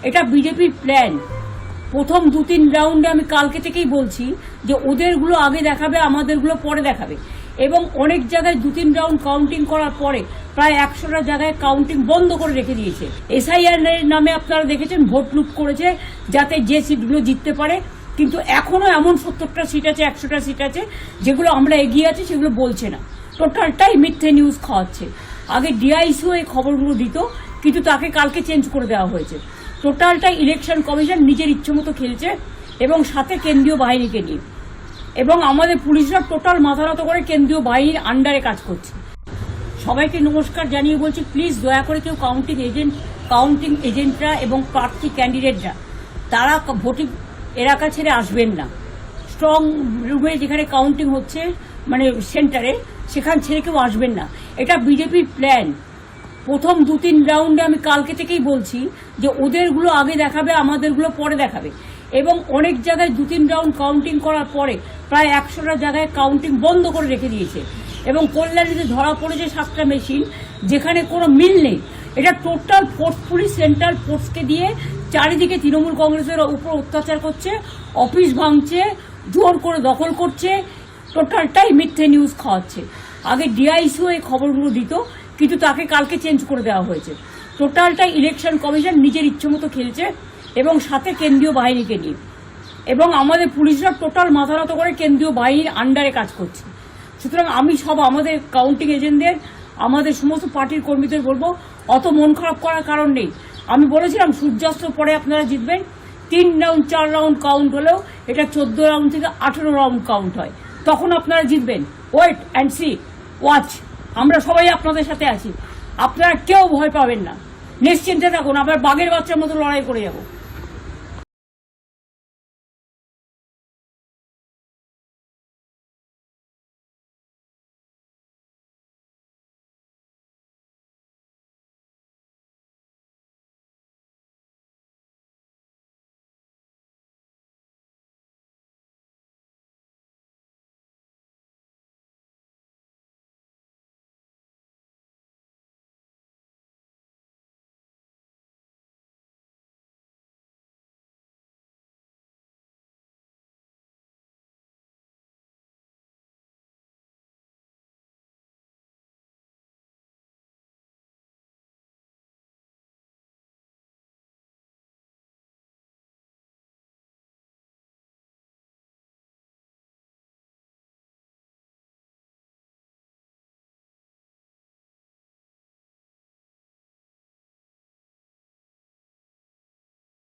এটা বিজেপির প্ল্যান। প্রথম 2-3 রাউন্ডে আমি কালকে থেকেই বলছি যে ওদেরগুলো আগে দেখাবে, আমাদেরগুলো পরে দেখাবে। এবং অনেক জায়গায় 2-3 রাউন্ড কাউন্টিং করার পরে প্রায় 100টা জায়গায় কাউন্টিং বন্ধ করে রেখে দিয়েছে। এসআইআর নামে আপনারা দেখেছেন ভোট লুট করেছে যাতে যে সিটগুলো জিততে পারে, কিন্তু এখনো এমন 70টা সিট আছে, 100টা সিট আছে যেগুলো আমরা এগিয়ে আছি, সেগুলো বলছে না। টোটালটাই মিথ্যে নিউজ খাওয়াচ্ছে। আগে ডিআইসিও এই খবরগুলো দিত, কিন্তু তাকে কালকে চেঞ্জ করে দেওয়া হয়েছে। টোটালটাই ইলেকশন কমিশন নিজের ইচ্ছেমতো খেলছে এবং সাথে কেন্দ্রীয় বাহিনীকে নিয়ে, এবং আমাদের পুলিশরা টোটাল মাথা নত করে কেন্দ্রীয় বাহিনীর আন্ডারে কাজ করছে। সবাইকে নমস্কার জানিয়ে বলছি, প্লিজ দয়া করে কেউ কাউন্টিং এজেন্টরা এবং প্রার্থী ক্যান্ডিডেটরা তারা ভোটিং এলাকা ছেড়ে আসবেন না। স্ট্রং রুমে যেখানে কাউন্টিং হচ্ছে, মানে সেন্টারে, সেখান ছেড়ে কেউ আসবেন না। এটা বিজেপির প্ল্যান। প্রথম 2-3 রাউন্ডে আমি কালকে থেকেই বলছি যে ওদেরগুলো আগে দেখাবে, আমাদেরগুলো পরে দেখাবে। এবং অনেক জায়গায় 2-3 রাউন্ড কাউন্টিং করার পরে প্রায় 100টা জায়গায় কাউন্টিং বন্ধ করে রেখে দিয়েছে। এবং কল্যাণীতে ধরা পড়েছে 7টা মেশিন যেখানে কোনো মিল নেই। এটা টোটাল ফোর্সফুলি সেন্ট্রাল ফোর্সকে দিয়ে চারিদিকে তৃণমূল কংগ্রেসের উপর অত্যাচার করছে, অফিস ভাঙছে, জোর করে দখল করছে। টোটালটাই মিথ্যে নিউজ খাওয়াচ্ছে। আগে ডিআইসিও এই খবরগুলো দিত, কিন্তু তাকে কালকে চেঞ্জ করে দেওয়া হয়েছে। টোটালটাই ইলেকশন কমিশন নিজের ইচ্ছেমতো খেলছে এবং সাথে কেন্দ্রীয় বাহিনীকে নিয়ে, এবং আমাদের পুলিশরা টোটাল মাথা নত করে কেন্দ্রীয় বাহিনীর আন্ডারে কাজ করছে। সুতরাং আমি আমাদের কাউন্টিং এজেন্টদের, আমাদের সমস্ত পার্টির কর্মীদের বলবো, অত মন খারাপ করার কারণ নেই। আমি বলেছিলাম সূর্যাস্তের পরে আপনারা জিতবেন। 3 রাউন্ড 4 রাউন্ড কাউন্ট হলেও এটা 14 রাউন্ড থেকে 18 রাউন্ড কাউন্ট হয়, তখন আপনারা জিতবেন। Wait and see, watch. আমরা সবাই আপনাদের সাথে আছি, আপনারা কেউ ভয় পাবেন না, নিশ্চিন্তে থাকুন। আমরা বাঘের বাচ্চার মতো লড়াই করে যাব।